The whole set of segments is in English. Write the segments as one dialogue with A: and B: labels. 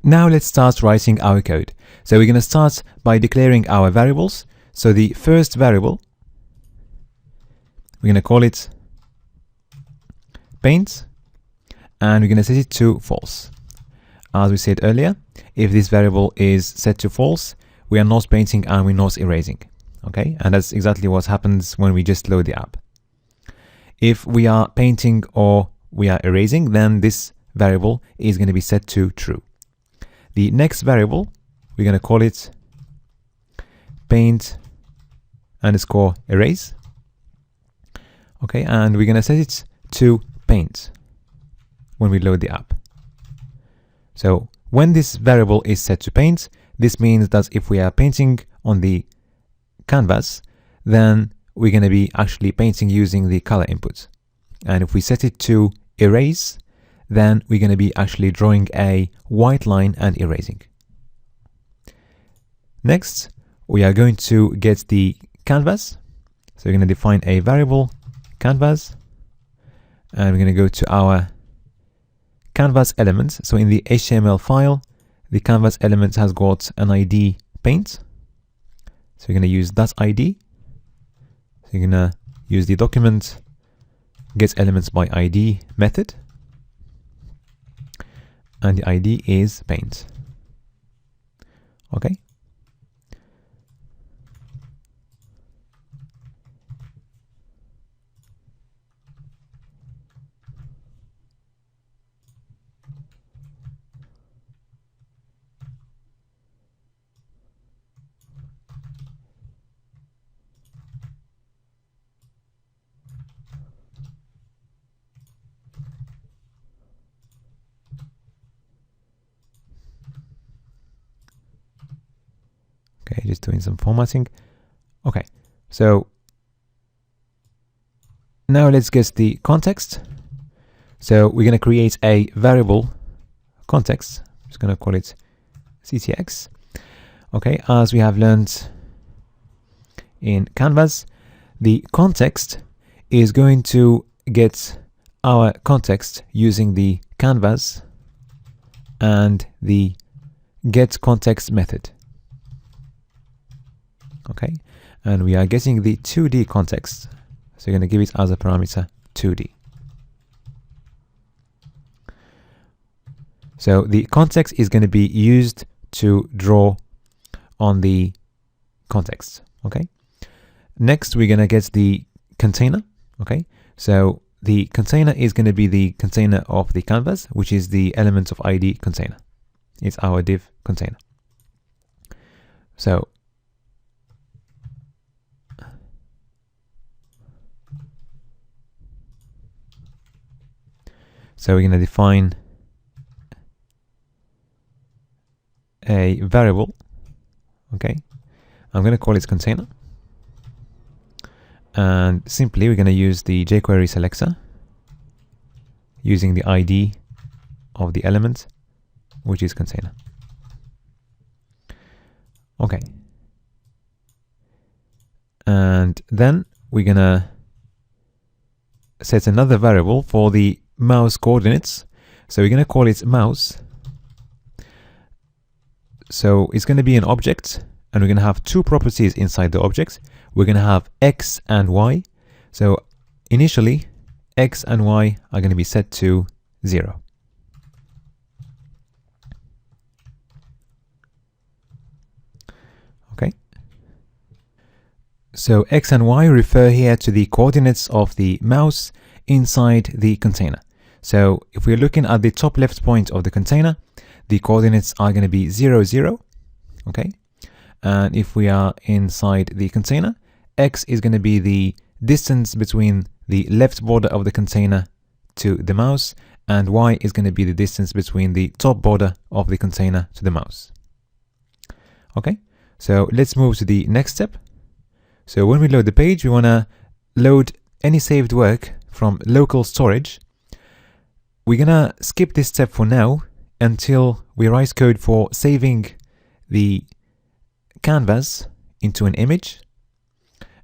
A: Now let's start writing our code. So we're going to start by declaring our variables. So the first variable, we're going to call it paint, and we're going to set it to false. As we said earlier, if this variable is set to false, we are not painting and we're not erasing. Okay, and that's exactly what happens when we just load the app. If we are painting or we are erasing, then this variable is going to be set to true. The next variable, we're going to call it paint underscore erase. Okay, and we're going to set it to paint when we load the app. So when this variable is set to paint, this means that if we are painting on the canvas, then we're going to be actually painting using the color input. And if we set it to erase, then we're going to be actually drawing a white line and erasing. Next, we are going to get the canvas. So we're going to define a variable canvas, and we're going to go to our canvas element. So in the HTML file, the canvas element has got an ID paint. So we're going to use that ID. So you're going to use the document getElementsById method, and the ID is paint. Okay. Okay, just doing some formatting. Okay, so now let's get the context. So we're going to create a variable context. I'm just going to call it CTX. Okay, as we have learned in Canvas, the context is going to get our context using the canvas and the getContext method. Okay, and we are getting the 2D context, so you're going to give it as a parameter 2D. So the context is going to be used to draw on the context. Okay, next we're going to get the container. Okay, so the container is going to be the container of the canvas, which is the element of ID container. It's our div container. So we're going to define a variable. Okay, I'm going to call it container, and simply we're going to use the jQuery selector using the ID of the element, which is container. Okay, and then we're going to set another variable for the mouse coordinates. So we're going to call it mouse. So it's going to be an object, and we're going to have two properties inside the object. We're going to have X and Y. So initially, X and Y are going to be set to 0. Okay. So X and Y refer here to the coordinates of the mouse inside the container. So if we're looking at the top left point of the container, the coordinates are going to be 0, 0. Okay. And if we are inside the container, X is going to be the distance between the left border of the container to the mouse, and Y is going to be the distance between the top border of the container to the mouse. Okay. So let's move to the next step. So when we load the page, we want to load any saved work from local storage. We're gonna skip this step for now until we write code for saving the canvas into an image,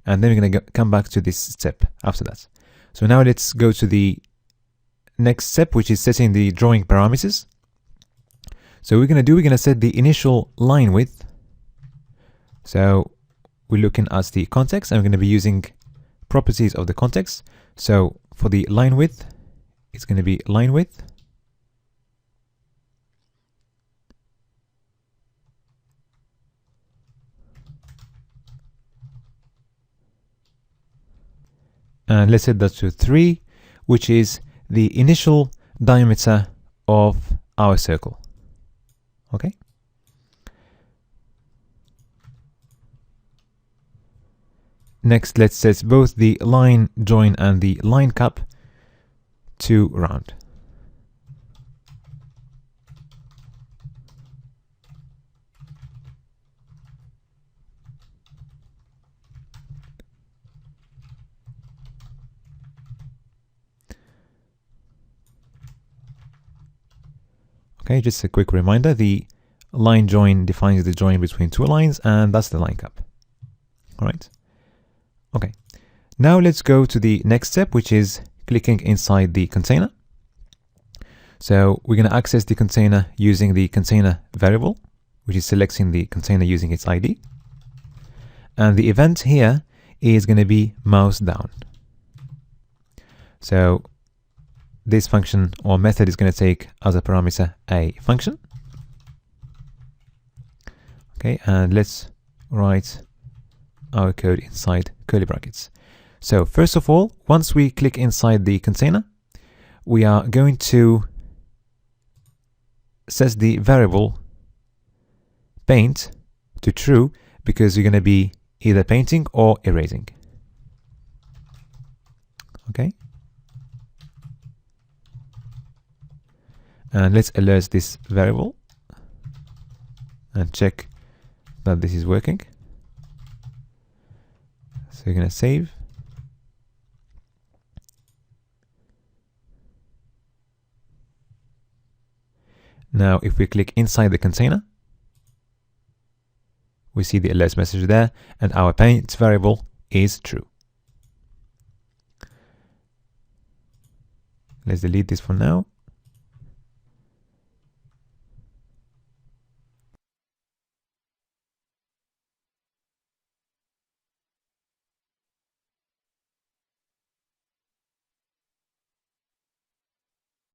A: and then we're gonna come back to this step after that. So now let's go to the next step, which is setting the drawing parameters. So we're going to set the initial line width. So we're looking at the context, and we're going to be using properties of the context. So for the line width, it's going to be line width. And let's set that to 3, which is the initial diameter of our circle. Okay. Next, let's set both the line join and the line cap to round. Okay, just a quick reminder, the line join defines the join between two lines, and that's the line cap. All right. Okay. Now let's go to the next step, which is clicking inside the container. So we're going to access the container using the container variable, which is selecting the container using its ID. And the event here is going to be mouse down. So this function or method is going to take as a parameter a function. Okay, and let's write our code inside curly brackets. So first of all, once we click inside the container, we are going to set the variable paint to true, because you're going to be either painting or erasing. Okay. And let's alert this variable and check that this is working. So we're going to save. Now, if we click inside the container, we see the alert message there, and our paint variable is true. Let's delete this for now.